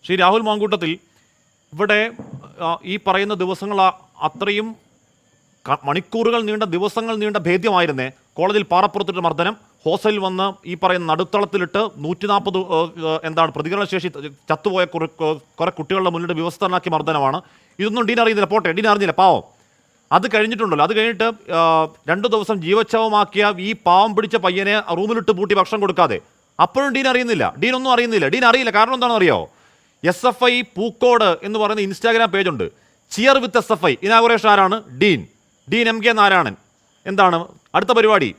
ശ്രീ രാഹുൽ മാങ്കൂട്ടത്തിൽ, ഇവിടെ ഈ പറയുന്ന ദിവസങ്ങൾ അത്രയും മണിക്കൂറുകൾ നീണ്ട ദിവസങ്ങൾ നീണ്ട ഭേദ്യമായിരുന്നേ. കോളേജിൽ പാറപ്പുറത്തിട്ട് മർദ്ദനം, ഹോസ്റ്റലിൽ വന്ന് ഈ പറയുന്ന നടുത്തളത്തിലിട്ട് 140 പ്രതികരണശേഷി ചത്തുപോയ കുറെ കുട്ടികളുടെ മുന്നിട്ട് വ്യവസ്ഥനാക്കിയ മർദ്ദനമാണ്. ഇതൊന്നും ഡീൻ അറിയുന്നില്ല. പോട്ടെ, ഡീൻ അറിഞ്ഞില്ല, പാവം. അത് കഴിഞ്ഞിട്ടുണ്ടല്ലോ. അത് കഴിഞ്ഞിട്ട് 2 ദിവസം ജീവച്ഛവമാക്കിയ ഈ പാവം പിടിച്ച പയ്യനെ റൂമിലിട്ട് പൂട്ടി ഭക്ഷണം കൊടുക്കാതെ, അപ്പോഴും ഡീൻ അറിയുന്നില്ല. ഡീൻ ഒന്നും അറിയുന്നില്ല. ഡീൻ അറിയില്ല. കാരണം എന്താണെന്ന് അറിയോ? SFI പൂക്കോട് എന്ന് പറയുന്ന ഇൻസ്റ്റാഗ്രാം പേജുണ്ട്. ചിയർ വിത്ത് SFI ഇനാഗുറേഷൻ ആരാണ്? Dean MK Narayanan. എന്താണ് അടുത്ത പരിപാടി?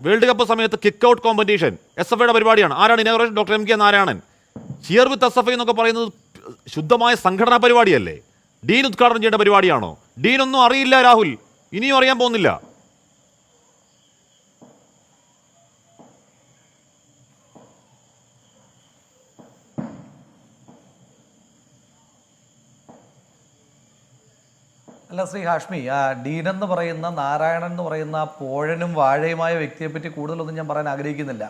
വേൾഡ് കപ്പ് സമയത്ത് കിക്ക് ഔട്ട് കോമ്പറ്റീഷൻ SFIയുടെ പരിപാടിയാണ്. ആരാണ് inauguration? Doctor MK Narayanan. Cheer with SFI എന്നൊക്കെ പറയുന്നത് ശുദ്ധമായ സംഘടനാ പരിപാടിയല്ലേ? ഡീൻ ഉദ്ഘാടനം ചെയ്യേണ്ട പരിപാടിയാണോ? ഡീനൊന്നും അറിയില്ല രാഹുൽ, ഇനിയും അറിയാൻ പോകുന്നില്ല. അല്ല ശ്രീ ഹാഷ്മി, ഡീൻ എന്ന് പറയുന്ന നാരായണൻ എന്ന് പറയുന്ന പോഴനും വാഴയുമായ വ്യക്തിയെപ്പറ്റി കൂടുതലൊന്നും ഞാൻ പറയാൻ ആഗ്രഹിക്കുന്നില്ല.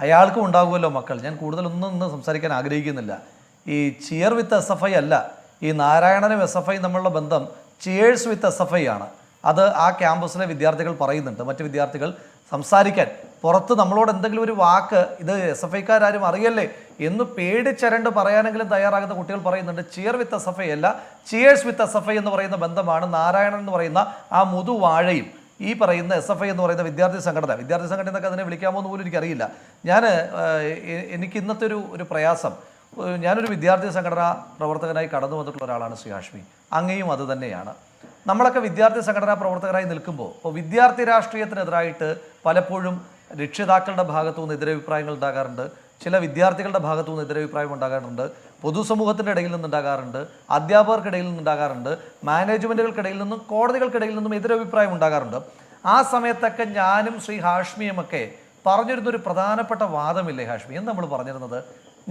അയാൾക്കും ഉണ്ടാകുമല്ലോ മക്കൾ. ഞാൻ കൂടുതലൊന്നും ഇന്ന് സംസാരിക്കാൻ ആഗ്രഹിക്കുന്നില്ല. ഈ ചിയർ വിത്ത് SFI അല്ല, ഈ നാരായണനും SFI തമ്മിലുള്ള ബന്ധം ചിയേഴ്സ് വിത്ത് SFI ആണ്. അത് ആ ക്യാമ്പസിലെ വിദ്യാർത്ഥികൾ പറയുന്നുണ്ട്. മറ്റ് വിദ്യാർത്ഥികൾ സംസാരിക്കാൻ പുറത്ത് നമ്മളോട് എന്തെങ്കിലും ഒരു വാക്ക് ഇത് SFIക്കാരും അറിയല്ലേ എന്ന് പേടിച്ചരണ്ട് പറയാനെങ്കിലും തയ്യാറാകുന്ന കുട്ടികൾ പറയുന്നുണ്ട്. ചിയർ വിത്ത് SFI അല്ല, ചിയേഴ്സ് വിത്ത് SFI എന്ന് പറയുന്ന ബന്ധമാണ് നാരായണൻ എന്ന് പറയുന്ന ആ മുതുവാഴയും ഈ പറയുന്ന SFI എന്ന് പറയുന്ന വിദ്യാർത്ഥി സംഘടന എന്നൊക്കെ അതിനെ വിളിക്കാമോ എന്ന് പോലും എനിക്കറിയില്ല. എനിക്ക് ഇന്നത്തെ ഒരു പ്രയാസം, ഞാനൊരു വിദ്യാർത്ഥി സംഘടനാ പ്രവർത്തകനായി കടന്നു വന്നിട്ടുള്ള ഒരാളാണ് ശ്രീ ഹാഷ്മി. അങ്ങയും അത് തന്നെയാണ്. നമ്മളൊക്കെ വിദ്യാർത്ഥി സംഘടനാ പ്രവർത്തകരായി നിൽക്കുമ്പോൾ ഇപ്പോൾ വിദ്യാർത്ഥി രാഷ്ട്രീയത്തിനെതിരായിട്ട് പലപ്പോഴും രക്ഷിതാക്കളുടെ ഭാഗത്തു നിന്ന് എതിരഭിപ്രായങ്ങൾ ഉണ്ടാകാറുണ്ട്, ചില വിദ്യാർത്ഥികളുടെ ഭാഗത്തു നിന്ന് എതിരഭിപ്രായം ഉണ്ടാകാറുണ്ട്, പൊതുസമൂഹത്തിൻ്റെ ഇടയിൽ നിന്നുണ്ടാകാറുണ്ട്, അധ്യാപകർക്കിടയിൽ നിന്നുണ്ടാകാറുണ്ട്, മാനേജ്മെൻറ്റുകൾക്കിടയിൽ നിന്നും കോടതികൾക്കിടയിൽ നിന്നും എതിരഭിപ്രായം ഉണ്ടാകാറുണ്ട്. ആ സമയത്തൊക്കെ ഞാനും ശ്രീ ഹാഷ്മിയുമൊക്കെ പറഞ്ഞിരുന്നൊരു പ്രധാനപ്പെട്ട വാദമില്ലേ ഹാഷ്മി? എന്ന് നമ്മൾ പറഞ്ഞിരുന്നത്,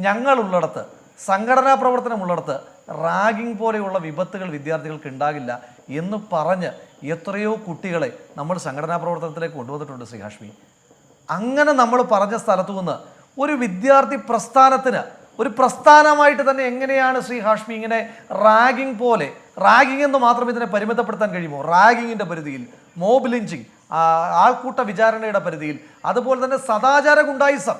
ഞങ്ങളുള്ളിടത്ത്, സംഘടനാ പ്രവർത്തനമുള്ളിടത്ത് റാഗിങ് പോലെയുള്ള വിപത്തുകൾ വിദ്യാർത്ഥികൾക്ക് ഉണ്ടാകില്ല എന്ന് പറഞ്ഞ് എത്രയോ കുട്ടികളെ നമ്മൾ സംഘടനാ പ്രവർത്തനത്തിലേക്ക് കൊണ്ടുവന്നിട്ടുണ്ട് ശ്രീ ഹാഷ്മി. അങ്ങനെ നമ്മൾ പറഞ്ഞ സ്ഥലത്തു നിന്ന് ഒരു വിദ്യാർത്ഥി പ്രസ്ഥാനത്തിന് ഒരു പ്രസ്ഥാനമായിട്ട് തന്നെ എങ്ങനെയാണ് ശ്രീ ഹാഷ്മി ഇങ്ങനെ റാഗിങ് എന്ന് മാത്രം ഇതിനെ പരിമിതപ്പെടുത്താൻ കഴിയുമോ? റാഗിങ്ങിൻ്റെ പരിധിയിൽ, മോബ് ലിഞ്ചിങ്, ആൾക്കൂട്ട വിചാരണയുടെ പരിധിയിൽ, അതുപോലെ തന്നെ സദാചാര ഗുണ്ടായിസം.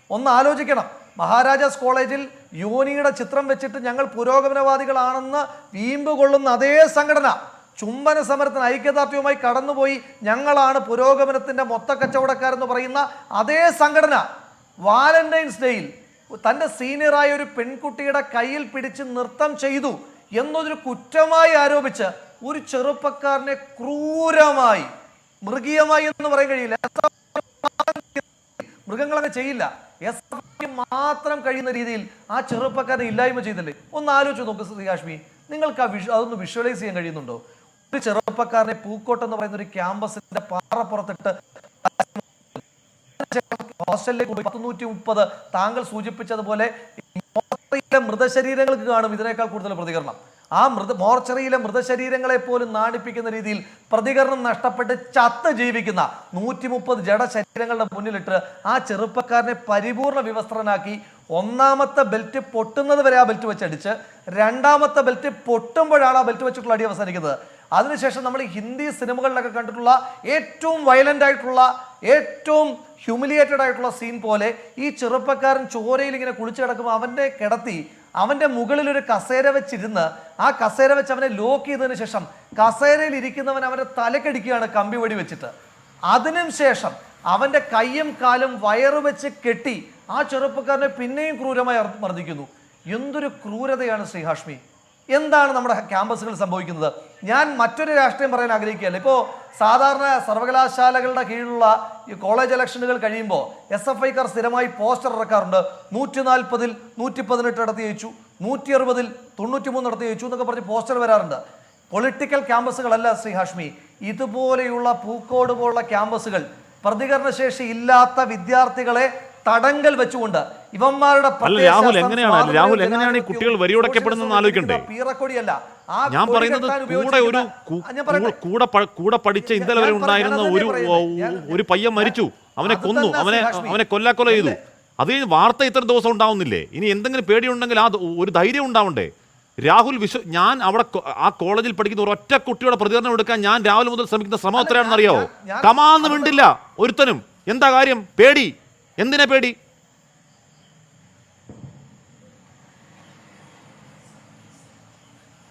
ഒന്ന് ആലോചിക്കണം. മഹാരാജാസ് കോളേജിൽ യോനിയുടെ ചിത്രം വെച്ചിട്ട് ഞങ്ങൾ പുരോഗമനവാദികളാണെന്ന് വീമ്പ് കൊള്ളുന്ന അതേ സംഘടന ചുംബന സമരത്തിന് ഐക്യദാർഢ്യവുമായി കടന്നുപോയി ഞങ്ങളാണ് പുരോഗമനത്തിൻ്റെ മൊത്ത കച്ചവടക്കാരെന്ന് പറയുന്ന അതേ സംഘടന വാലന്റൈൻസ് ഡേയിൽ തൻ്റെ സീനിയറായ ഒരു പെൺകുട്ടിയുടെ കയ്യിൽ പിടിച്ച് നൃത്തം ചെയ്തു എന്നതൊരു കുറ്റമായി ആരോപിച്ച് ഒരു ചെറുപ്പക്കാരനെ ക്രൂരമായി, മൃഗീയമായി എന്ന് പറയാൻ കഴിയില്ല, മൃഗങ്ങളങ്ങനെ ചെയ്യില്ല, SFIക്ക് മാത്രം കഴിയുന്ന രീതിയിൽ ആ ചെറുപ്പക്കാരനെ ഇല്ലായ്മ ചെയ്തില്ലേ? ഒന്ന് ആലോചിച്ച് നോക്ക് ശ്രീ ഹാഷ്മി, നിങ്ങൾക്ക് അതൊന്ന് വിഷ്വലൈസ് ചെയ്യാൻ കഴിയുന്നുണ്ടോ? ഒരു ചെറുപ്പക്കാരനെ പൂക്കോട്ട് എന്ന് പറയുന്ന ഒരു ക്യാമ്പസിന്റെ പാറപ്പുറത്തിട്ട് ഹോസ്റ്റലിലേക്ക് 130 താങ്കൾ സൂചിപ്പിച്ചതുപോലെ മൃതശരീരങ്ങൾക്ക് കാണും ഇതിനേക്കാൾ കൂടുതൽ പ്രതികരണം. ആ മോർച്ചറിയിലെ മൃതശരീരങ്ങളെ പോലും നാണിപ്പിക്കുന്ന രീതിയിൽ പ്രതികരണം നഷ്ടപ്പെട്ട് ചത്ത് ജീവിക്കുന്ന 130 ജഡശരീരങ്ങളുടെ മുന്നിലിട്ട് ആ ചെറുപ്പക്കാരനെ പരിപൂർണ വിവസ്ത്രനാക്കി ഒന്നാമത്തെ ബെൽറ്റ് പൊട്ടുന്നത് വരെ ആ ബെൽറ്റ് വെച്ചടിച്ച് രണ്ടാമത്തെ ബെൽറ്റ് പൊട്ടുമ്പോഴാണ് ആ ബെൽറ്റ് വെച്ചിട്ടുള്ള അടി അവസാനിക്കുന്നത്. അതിനുശേഷം നമ്മൾ ഹിന്ദി സിനിമകളിലൊക്കെ കണ്ടിട്ടുള്ള ഏറ്റവും വയലൻ്റ് ആയിട്ടുള്ള, ഏറ്റവും ഹ്യൂമിലിയേറ്റഡ് ആയിട്ടുള്ള സീൻ പോലെ ഈ ചെറുപ്പക്കാരൻ ചോരയിൽ ഇങ്ങനെ കുളിച്ചു കിടക്കുമ്പോൾ അവൻ്റെ കിടത്തി അവൻ്റെ മുകളിൽ ഒരു കസേര വെച്ചിരുന്ന് ആ കസേര വെച്ച് അവനെ ലോക്ക് ചെയ്തതിന് ശേഷം കസേരയിൽ ഇരിക്കുന്നവൻ അവൻ്റെ തലക്കടിക്കുകയാണ് കമ്പി വടി വെച്ചിട്ട്. അതിനും ശേഷം അവൻ്റെ കയ്യും കാലും വയറ് വെച്ച് കെട്ടി ആ ചെറുപ്പക്കാരനെ പിന്നെയും ക്രൂരമായി മർദ്ദിക്കുന്നു. എന്തൊരു ക്രൂരതയാണ് ശ്രീ ഹാഷ്മി! എന്താണ് നമ്മുടെ ക്യാമ്പസുകളിൽ സംഭവിക്കുന്നത്? ഞാൻ മറ്റൊരു രാഷ്ട്രീയം പറയാൻ ആഗ്രഹിക്കുകയല്ല. ഇപ്പോൾ സാധാരണ സർവകലാശാലകളുടെ കീഴിലുള്ള ഈ കോളേജ് ഇലക്ഷനുകൾ കഴിയുമ്പോൾ SFIക്കാർ സ്ഥിരമായി പോസ്റ്റർ ഇറക്കാറുണ്ട്. 140-ൽ 118 നടത്തി ജയിച്ചു, 160-ൽ 93 നടത്തി ജയിച്ചു എന്നൊക്കെ പറഞ്ഞ് പോസ്റ്റർ വരാറുണ്ട്. പൊളിറ്റിക്കൽ ക്യാമ്പസുകളല്ല ശ്രീ ഹാഷ്മി, ഇതുപോലെയുള്ള പൂക്കോട് പോലുള്ള ക്യാമ്പസുകൾ പ്രതികരണശേഷി ഇല്ലാത്ത വിദ്യാർത്ഥികളെ തടങ്കൽ വെച്ചുകൊണ്ട് ഇവന്മാരുടെ രാഹുൽ എങ്ങനെയാണ് ഈ കുട്ടികൾ വരിയോടക്കപ്പെടുന്നെന്ന് ആലോചിക്കണ്ടേ? ഞാൻ പറയുന്നത് കൂടെ പഠിച്ച ഇന്നലെ വരെ ഉണ്ടായിരുന്ന ഒരു പയ്യൻ മരിച്ചു, അവനെ കൊന്നു, അവനെ കൊല്ലാക്കൊല ചെയ്തു. അത് കഴിഞ്ഞ് വാർത്ത ഇത്ര ദിവസം ഉണ്ടാവുന്നില്ലേ? ഇനി എന്തെങ്കിലും പേടിയുണ്ടെങ്കിൽ ആ ഒരു ധൈര്യം ഉണ്ടാവണ്ടേ? രാഹുൽ ഞാൻ അവിടെ ആ കോളേജിൽ പഠിക്കുന്ന ഒരൊറ്റ കുട്ടിയുടെ പ്രതികരണം എടുക്കാൻ ഞാൻ രാവിലെ മുതൽ ശ്രമിക്കുന്ന ശ്രമം എത്രയാണെന്ന് അറിയാവോ? കമാന്ന് മിണ്ടില്ല ഒരുത്തനും. എന്താ കാര്യം? പേടി. എന്തിനാ പേടി?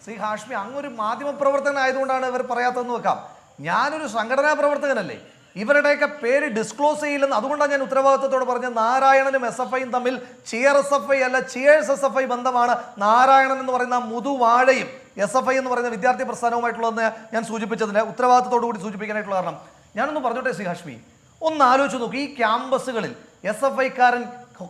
ശ്രീ ഹാഷ്മി, അങ്ങൊരു മാധ്യമ പ്രവർത്തകനായതുകൊണ്ടാണ് ഇവർ പറയാത്തതെന്ന് വെക്കാം. ഞാനൊരു സംഘടനാ പ്രവർത്തകനല്ലേ? ഇവരുടെയൊക്കെ പേര് ഡിസ്ക്ലോസ് ചെയ്യില്ലെന്ന് അതുകൊണ്ടാണ് ഞാൻ ഉത്തരവാദിത്വത്തോടെ പറഞ്ഞത്. നാരായണനും SFIയും തമ്മിൽ ചിയർ SFI അല്ല, ചിയേഴ്സ് SFI ബന്ധമാണ്. നാരായണൻ എന്ന് പറയുന്ന മുതുവാഴയും SFI എന്ന് പറയുന്ന വിദ്യാർത്ഥി പ്രസ്ഥാനവുമായിട്ടുള്ളതെന്ന് ഞാൻ സൂചിപ്പിച്ചതിന് ഉത്തരവാദിത്തത്തോടു കൂടി സൂചിപ്പിക്കാനായിട്ടുള്ള കാരണം ഞാനൊന്ന് പറഞ്ഞോട്ടെ ശ്രീ ഹാഷ്മി, ഒന്ന് ആലോചിച്ച് നോക്കി. ഈ ക്യാമ്പസുകളിൽ SFIക്കാരൻ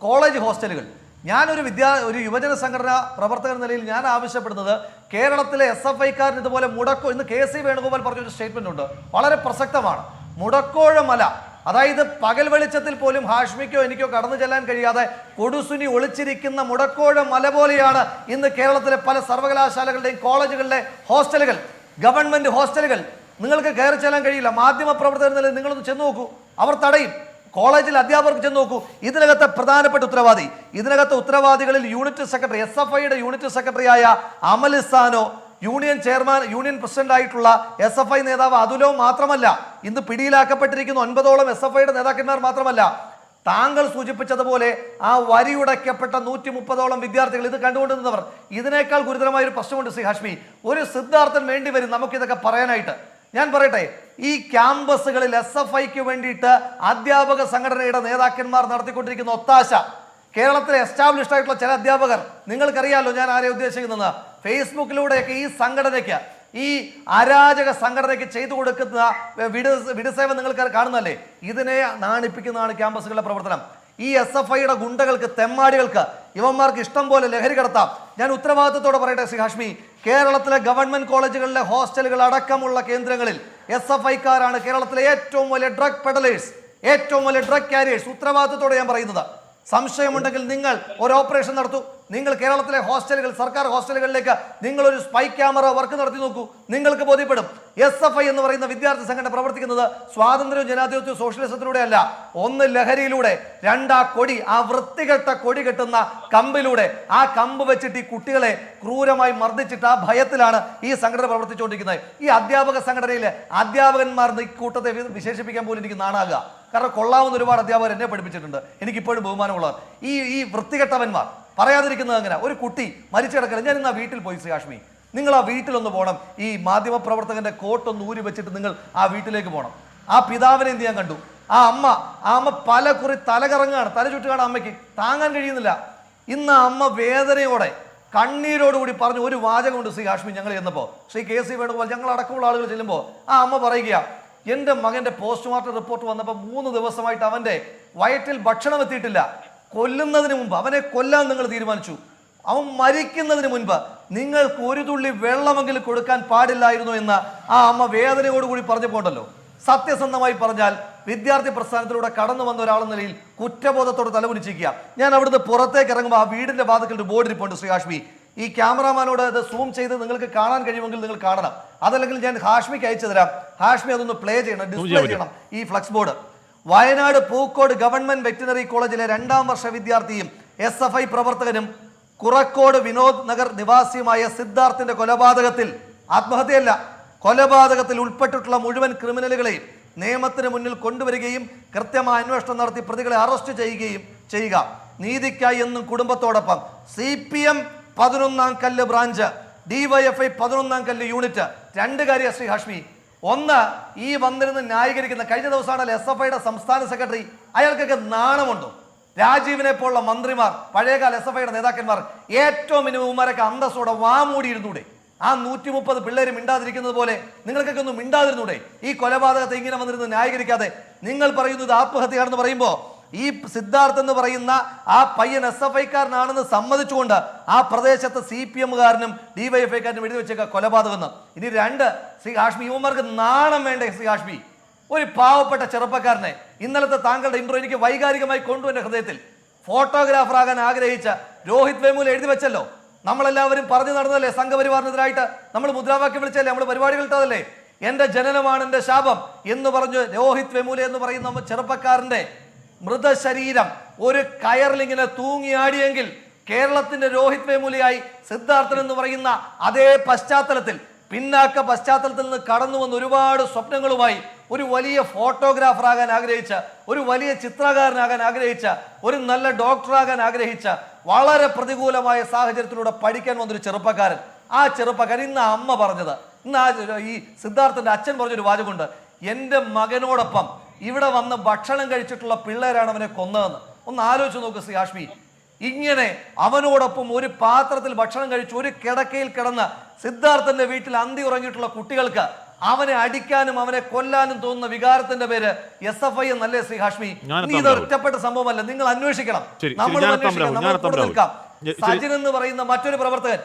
കോളേജ് ഹോസ്റ്റലുകൾ, ഞാനൊരു ഒരു യുവജന സംഘടനാ പ്രവർത്തകർ നിലയിൽ ഞാൻ ആവശ്യപ്പെടുന്നത് കേരളത്തിലെ SFIക്കാരൻ ഇതുപോലെ മുടക്കോ, ഇന്ന് KC വേണുഗോപാൽ പറഞ്ഞൊരു സ്റ്റേറ്റ്മെന്റ് ഉണ്ട്, വളരെ പ്രസക്തമാണ്. മുടക്കോഴ മല, അതായത് പകൽ വെളിച്ചത്തിൽ പോലും ഹാഷ്മിക്കോ എനിക്കോ കടന്നു ചെല്ലാൻ കഴിയാതെ കൊടുസുനി ഒളിച്ചിരിക്കുന്ന മുടക്കോഴ മല പോലെയാണ് ഇന്ന് കേരളത്തിലെ പല സർവകലാശാലകളുടെയും കോളേജുകളിലെ ഹോസ്റ്റലുകൾ, ഗവൺമെന്റ് ഹോസ്റ്റലുകൾ. നിങ്ങൾക്ക് കയറി ചെല്ലാൻ കഴിയില്ല. മാധ്യമ പ്രവർത്തകർ നിലയിൽ നിങ്ങളൊന്ന് ചെന്ന് നോക്കൂ, അവർ തടയും. കോളേജിൽ അധ്യാപകർക്ക് ചെന്ന് നോക്കൂ. ഇതിനകത്തെ പ്രധാനപ്പെട്ട ഇതിനകത്തെ ഉത്തരവാദികളിൽ യൂണിറ്റ് സെക്രട്ടറി, SFIയുടെ യൂണിറ്റ് സെക്രട്ടറിയായ അമലിസ്ഥാനോ, യൂണിയൻ ചെയർമാൻ, യൂണിയൻ പ്രസിഡന്റ് ആയിട്ടുള്ള SFI നേതാവ് അതുലോ മാത്രമല്ല, ഇന്ന് പിടിയിലാക്കപ്പെട്ടിരിക്കുന്ന 9ഓളം SFIയുടെ നേതാക്കന്മാർ മാത്രമല്ല, താങ്കൾ സൂചിപ്പിച്ചതുപോലെ ആ വരിയുടയ്ക്കപ്പെട്ട 130ഓളം വിദ്യാർത്ഥികൾ ഇത് കണ്ടുകൊണ്ടിരുന്നവർ. ഇതിനേക്കാൾ ഗുരുതരമായ ഒരു പ്രശ്നമുണ്ട് ശ്രീ ഹാഷ്മി. ഒരു സിദ്ധാർത്ഥൻ വേണ്ടി വരും നമുക്കിതൊക്കെ പറയാനായിട്ട്. ഞാൻ പറയട്ടെ, ഈ ക്യാമ്പസുകളിൽ SFIക്ക് വേണ്ടിയിട്ട് അധ്യാപക സംഘടനയുടെ നേതാക്കന്മാർ നടത്തിക്കൊണ്ടിരിക്കുന്ന ഒത്താശ, കേരളത്തിലെ എസ്റ്റാബ്ലിഷ്ഡ് ആയിട്ടുള്ള ചില അധ്യാപകർ, നിങ്ങൾക്കറിയാമല്ലോ ഞാൻ ആരെ ഉദ്ദേശിക്കുന്നത്, ഫേസ്ബുക്കിലൂടെയൊക്കെ ഈ സംഘടനയ്ക്ക്, ഈ അരാജക സംഘടനയ്ക്ക് ചെയ്തു കൊടുക്കുന്ന വിടുസേവ നിങ്ങൾക്ക് കാണുന്നല്ലേ? ഇതിനെ നാണിപ്പിക്കുന്നതാണ് ക്യാമ്പസുകളിലെ പ്രവർത്തനം. ഈ SFIയുടെ ഗുണ്ടകൾക്ക്, തെമ്മാടികൾക്ക്, ഇവന്മാർക്ക് ഇഷ്ടം പോലെ ലഹരി കടത്താം. ഞാൻ ഉത്തരവാദിത്തത്തോടെ പറയട്ടെ ശ്രീ ഹാഷ്മി, കേരളത്തിലെ ഗവൺമെന്റ് കോളേജുകളിലെ ഹോസ്റ്റലുകൾ അടക്കമുള്ള കേന്ദ്രങ്ങളിൽ SFIക്കാരാണ് കേരളത്തിലെ ഏറ്റവും വലിയ ഡ്രഗ് പെഡലേഴ്സ്, ഏറ്റവും വലിയ ഡ്രഗ് കാരിയേഴ്സ്. ഉത്തരവാദിത്തത്തോടെ ഞാൻ പറയുന്നത്. സംശയമുണ്ടെങ്കിൽ നിങ്ങൾ ഒരു ഓപ്പറേഷൻ നടത്തൂ. നിങ്ങൾ കേരളത്തിലെ ഹോസ്റ്റലുകൾ, സർക്കാർ ഹോസ്റ്റലുകളിലേക്ക് നിങ്ങളൊരു സ്പൈ ക്യാമറ വർക്ക് നടത്തി നോക്കൂ, നിങ്ങൾക്ക് ബോധ്യപ്പെടും. SFI എന്ന് പറയുന്ന വിദ്യാർത്ഥി സംഘടന പ്രവർത്തിക്കുന്നത് സ്വാതന്ത്ര്യവും ജനാധിപത്യവും സോഷ്യലിസത്തിലൂടെ അല്ല. ഒന്ന് ലഹരിയിലൂടെ, ആ കൊടി, ആ വൃത്തികെട്ട കൊടി കെട്ടുന്ന കമ്പിലൂടെ, ആ കമ്പ് വെച്ചിട്ട് ഈ കുട്ടികളെ ക്രൂരമായി മർദ്ദിച്ചിട്ട് ആ ഭയത്തിലാണ് ഈ സംഘടന പ്രവർത്തിച്ചുകൊണ്ടിരിക്കുന്നത്. ഈ അധ്യാപക സംഘടനയിലെ അധ്യാപകന്മാർ ഈ കൂട്ടത്തെ വിശേഷിപ്പിക്കാൻ പോലും എനിക്ക് നാണാകുക. കാരണം കൊള്ളാവുന്ന ഒരുപാട് അധ്യാപകർ എന്നെ പഠിപ്പിച്ചിട്ടുണ്ട്, എനിക്കിപ്പോഴും ബഹുമാനമുള്ളവർ. ഈ വൃത്തികെട്ടവന്മാർ പറയാതിരിക്കുന്നത് അങ്ങനെ. ഒരു കുട്ടി മരിച്ചു കിടക്കല, ഞാൻ ഇന്ന് ആ വീട്ടിൽ പോയി ശ്രീ ഹാഷ്മി, നിങ്ങൾ ആ വീട്ടിലൊന്ന് പോകണം. ഈ മാധ്യമ പ്രവർത്തകന്റെ കോട്ടൊന്ന് ഊരി വെച്ചിട്ട് നിങ്ങൾ ആ വീട്ടിലേക്ക് പോകണം. ആ പിതാവിനെ എന്ത് ചെയ്യാൻ കണ്ടു? ആ അമ്മ പല കുറി തലകറങ്ങാണ്, തല ചുറ്റുകയാണ്. അമ്മയ്ക്ക് താങ്ങാൻ കഴിയുന്നില്ല. ഇന്ന് ആ അമ്മ വേദനയോടെ കണ്ണീരോടുകൂടി പറഞ്ഞു ഒരു വാചകമുണ്ട് ശ്രീ ഹാഷ്മി. ഞങ്ങൾ ചെന്നപ്പോൾ ശ്രീ KC വേണുഗോപാൽ, ഞങ്ങൾ അടക്കമുള്ള ആളുകൾ ചെല്ലുമ്പോൾ ആ അമ്മ പറയുക, എൻ്റെ മകൻ്റെ പോസ്റ്റ്മോർട്ടം റിപ്പോർട്ട് വന്നപ്പോൾ 3 ദിവസമായിട്ട് അവൻ്റെ വയറ്റിൽ ഭക്ഷണം എത്തിയിട്ടില്ല. കൊല്ലുന്നതിന് മുമ്പ്, അവനെ കൊല്ലാൻ നിങ്ങൾ തീരുമാനിച്ചു. അവൻ മരിക്കുന്നതിന് മുൻപ് നിങ്ങൾക്ക് ഒരു തുള്ളി വെള്ളമെങ്കിലും കൊടുക്കാൻ പാടില്ലായിരുന്നു എന്ന് ആ അമ്മ വേദനയോടുകൂടി പറഞ്ഞു പോകണ്ടല്ലോ. സത്യസന്ധമായി പറഞ്ഞാൽ വിദ്യാർത്ഥി പ്രസ്ഥാനത്തിലൂടെ കടന്നു വന്ന ഒരാളെന്ന നിലയിൽ കുറ്റബോധത്തോടെ തലകുനിച്ചിരിക്കുക. ഞാൻ അവിടുന്ന് പുറത്തേക്ക് ഇറങ്ങുമ്പോൾ ആ വീടിന്റെ വാതിക്കൽ ഒരു ബോർഡ് ഇരിപ്പുണ്ട് ശ്രീ ഹാഷ്മി. ഈ ക്യാമറാമാനോട് അത് സൂം ചെയ്ത് നിങ്ങൾക്ക് കാണാൻ കഴിയുമെങ്കിൽ നിങ്ങൾ കാണണം. അതല്ലെങ്കിൽ ഞാൻ ഹാഷ്മിക്ക് അയച്ചു തരാം. ഹാഷ്മി അതൊന്ന് പ്ലേ ചെയ്യണം, ഡിസ്പ്ലേ ചെയ്യണം ഈ flex board. Wayanad Pookode government veterinary കോളേജിലെ 2ാം വർഷ വിദ്യാർത്ഥിയും SFI പ്രവർത്തകനും കുറക്കോട് വിനോദ് നഗർ നിവാസിയുമായ സിദ്ധാർത്ഥിന്റെ കൊലപാതകത്തിൽ, ആത്മഹത്യയല്ല, കൊലപാതകത്തിൽ ഉൾപ്പെട്ടിട്ടുള്ള മുഴുവൻ ക്രിമിനലുകളെയും നിയമത്തിന് മുന്നിൽ കൊണ്ടുവരികയും കൃത്യമായ അന്വേഷണം നടത്തി പ്രതികളെ അറസ്റ്റ് ചെയ്യുക. നീതിക്കായി എന്നും കുടുംബത്തോടൊപ്പം. CPM 11ാം കല്ല് ബ്രാഞ്ച്, DYFI 11ാം കല്ല് യൂണിറ്റ്. 2 കാര്യം ശ്രീ ഹാഷ്മി. ഒന്ന്, ഈ വന്നിരുന്ന് ന്യായീകരിക്കുന്ന, കഴിഞ്ഞ ദിവസമാണല്ലോ SFIയുടെ സംസ്ഥാന സെക്രട്ടറി, അയാൾക്കൊക്കെ നാണമുണ്ടോ? രാജീവിനെ പോലുള്ള മന്ത്രിമാർ, പഴയകാല SFIയുടെ നേതാക്കന്മാർ, ഏറ്റവും മിനിമമാരൊക്കെ അന്തസ്സോടെ വാമൂടിയിരുന്നൂടെ? ആ 130 പിള്ളേര് മിണ്ടാതിരിക്കുന്നത് പോലെ നിങ്ങൾക്കൊക്കെ ഒന്നും മിണ്ടാതിരുന്നൂടെ? ഈ കൊലപാതകത്തെ ഇങ്ങനെ വന്നിരുന്ന് ന്യായീകരിക്കാതെ നിങ്ങൾ പറയുന്നത് ആത്മഹത്യയാണെന്ന് പറയുമ്പോൾ ഈ സിദ്ധാർത്ഥ് എന്ന് പറയുന്ന ആ പയ്യൻ SFIക്കാരനാണെന്ന് സമ്മതിച്ചുകൊണ്ട് ആ പ്രദേശത്ത് CPMകാരനും DYFIക്കാരനും എഴുതി വെച്ചേക്ക കൊലപാതകം. ഇനി 2, ശ്രീ ഹാഷ്മി, യുവമാർക്ക് നാണം വേണ്ടേ ശ്രീ ഹാഷ്മി? ഒരു പാവപ്പെട്ട ചെറുപ്പക്കാരനെ, ഇന്നലത്തെ താങ്കളുടെ ഇൻട്രോ എനിക്ക് വൈകാരികമായി കൊണ്ടുവന്ന ഹൃദയത്തിൽ, ഫോട്ടോഗ്രാഫർ ആകാൻ ആഗ്രഹിച്ച രോഹിത് വേമുല എഴുതി വെച്ചല്ലോ. നമ്മളെല്ലാവരും പറഞ്ഞു നടന്നല്ലേ സംഘപരിവാറിനെതിരായിട്ട്? നമ്മൾ മുദ്രാവാക്യം വിളിച്ചല്ലേ, നമ്മൾ പരിപാടികൾ ഇട്ടതല്ലേ? എൻ്റെ ജനനമാണ് എൻ്റെ ശാപം എന്ന് പറഞ്ഞ് രോഹിത് വെമുല എന്ന് പറയുന്ന ചെറുപ്പക്കാരൻ്റെ മൃതശരീരം ഒരു കയറിലിങ്ങനെ തൂങ്ങിയാടിയെങ്കിൽ കേരളത്തിന്റെ രോഹിത് വേമുലയായി സിദ്ധാർത്ഥൻ എന്ന് പറയുന്ന അതേ പശ്ചാത്തലത്തിൽ, പിന്നാക്ക പശ്ചാത്തലത്തിൽ നിന്ന് കടന്നു വന്ന ഒരുപാട് സ്വപ്നങ്ങളുമായി ഒരു വലിയ ഫോട്ടോഗ്രാഫറാകാൻ ആഗ്രഹിച്ച, ഒരു വലിയ ചിത്രകാരനാകാൻ ആഗ്രഹിച്ച, ഒരു നല്ല ഡോക്ടറാകാൻ ആഗ്രഹിച്ച, വളരെ പ്രതികൂലമായ സാഹചര്യത്തിലൂടെ പഠിക്കാൻ വന്നൊരു ചെറുപ്പക്കാരൻ. ആ ചെറുപ്പക്കാരൻ ഇന്ന് അമ്മ പറഞ്ഞത്, ഇന്ന് ഈ സിദ്ധാർത്ഥന്റെ അച്ഛൻ പറഞ്ഞൊരു വാചകമുണ്ട്, എൻ്റെ മകനോടൊപ്പം ഇവിടെ വന്ന് ഭക്ഷണം കഴിച്ചിട്ടുള്ള പിള്ളേരാണ് അവനെ കൊന്നതെന്ന്. ഒന്ന് ആലോചിച്ച് നോക്ക് ശ്രീ ഹാഷ്മി. ഇങ്ങനെ അവനോടൊപ്പം ഒരു പാത്രത്തിൽ ഭക്ഷണം കഴിച്ച് ഒരു കിടക്കയിൽ കിടന്ന് സിദ്ധാർത്ഥന്റെ വീട്ടിൽ അന്തി ഉറങ്ങിയിട്ടുള്ള കുട്ടികൾക്ക് അവനെ അടിക്കാനും അവനെ കൊല്ലാനും തോന്നുന്ന വികാരത്തിന്റെ പേര് SFI എന്നല്ലേ ശ്രീ ഹാഷ്മി? ഇത് ഒറ്റപ്പെട്ട സംഭവമല്ല, നിങ്ങൾ അന്വേഷിക്കണം, നമ്മൾ നിൽക്കാം. സജിൻ എന്ന് പറയുന്ന മറ്റൊരു പ്രവർത്തകൻ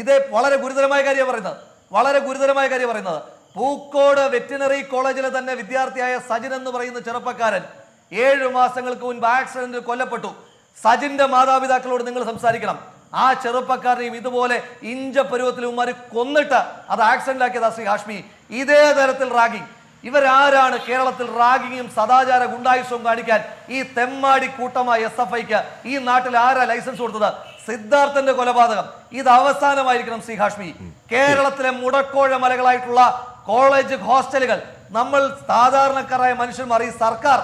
ഇതേ വളരെ ഗുരുതരമായ കാര്യം പറയുന്നത്, വളരെ ഗുരുതരമായ കാര്യം പറയുന്നത്. പൂക്കോട് വെറ്റിനറി കോളേജിലെ തന്നെ വിദ്യാർത്ഥിയായ സജിൻ എന്ന് പറയുന്ന ചെറുപ്പക്കാരൻ 7 മാസങ്ങൾക്ക് മുൻപ് ആക്സിഡന്റിൽ കൊല്ലപ്പെട്ടു. സജിന്റെ മാതാപിതാക്കളോട് നിങ്ങൾ സംസാരിക്കണം. ആ ചെറുപ്പക്കാരനെയും ഇതുപോലെ ഇഞ്ച പരുവത്തിൽ ഉമ്മാര് കൊന്നിട്ട് അത് ആക്സിഡന്റ് ആക്കിയതാ ശ്രീ ഹാഷ്മി. ഇതേ തരത്തിൽ റാഗിങ്. ഇവരാരാണ് കേരളത്തിൽ റാഗിങ്ങും സദാചാര ഗുണ്ടായുസവും കാണിക്കാൻ ഈ തെമ്മാടി കൂട്ടമായ SFIക്ക് ഈ നാട്ടിൽ ആരാ ലൈസൻസ് കൊടുത്തത്? സിദ്ധാർത്ഥന്റെ കൊലപാതകം ഇത് അവസാനമായിരിക്കണം ശ്രീ ഹാഷ്മി. കേരളത്തിലെ മുടക്കോഴ മലകളായിട്ടുള്ള കോളേജ് ഹോസ്റ്റലുകൾ നമ്മൾ സാധാരണക്കാരായ മനുഷ്യന്മാർ, ഈ സർക്കാർ,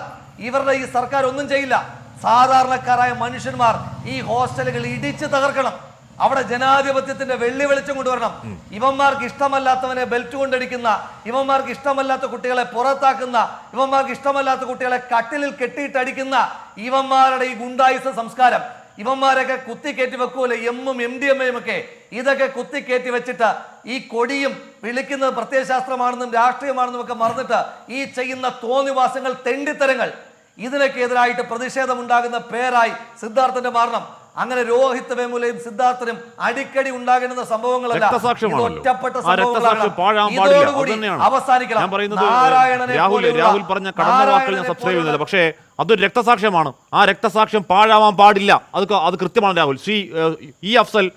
ഇവരുടെ ഈ സർക്കാർ ഒന്നും ചെയ്യില്ല. സാധാരണക്കാരായ മനുഷ്യന്മാർ ഈ ഹോസ്റ്റലുകൾ ഇടിച്ച് തകർക്കണം. അവിടെ ജനാധിപത്യത്തിന്റെ വെള്ളി വെളിച്ചം കൊണ്ടുവരണം. ഇവന്മാർക്ക് ഇഷ്ടമല്ലാത്തവനെ ബെൽറ്റ് കൊണ്ടടിക്കുന്ന, ഇവന്മാർക്ക് ഇഷ്ടമല്ലാത്ത കുട്ടികളെ പുറത്താക്കുന്ന, ഇവന്മാർക്ക് ഇഷ്ടമല്ലാത്ത കുട്ടികളെ കട്ടിലിൽ കെട്ടിയിട്ടടിക്കുന്ന ഇവന്മാരുടെ ഈ ഗുണ്ടായുസ സംസ്കാരം, ഇവന്മാരൊക്കെ കുത്തിക്കയറ്റി വെക്കൂലെ, എമ്മും MDMA ഒക്കെ, ഇതൊക്കെ കുത്തിക്കയറ്റി വെച്ചിട്ട് ഈ കൊടിയും വിളിക്കുന്നത് പ്രത്യയശാസ്ത്രമാണെന്നും രാഷ്ട്രീയമാണെന്നും ഒക്കെ മറന്നിട്ട് ഈ ചെയ്യുന്ന തോന്നിവാസങ്ങൾ, തെണ്ടിത്തരങ്ങൾ, ഇതിനൊക്കെ എതിരായിട്ട് പ്രതിഷേധമുണ്ടാകുന്ന പേരായി സിദ്ധാർത്ഥന്റെ മരണം. അങ്ങനെ രോഹിത് വേമുലയും സിദ്ധാർത്ഥനും അടിക്കടി ഉണ്ടാകുന്ന സംഭവങ്ങളല്ല, ഒറ്റപ്പെട്ട അവസാനിക്കണം. രാഹുൽ പറഞ്ഞ കടന്ന വാക്കുകൾ ഞാൻ സബ്സ്ക്രൈബ് ചെയ്യുന്നില്ല, പക്ഷേ അതൊരു രക്തസാക്ഷ്യമാണ്. ആ രക്തസാക്ഷ്യം പാഴാവാൻ പാടില്ല. അത് കൃത്യമാണ് രാഹുൽ. ശ്രീ E. അഫ്സൽ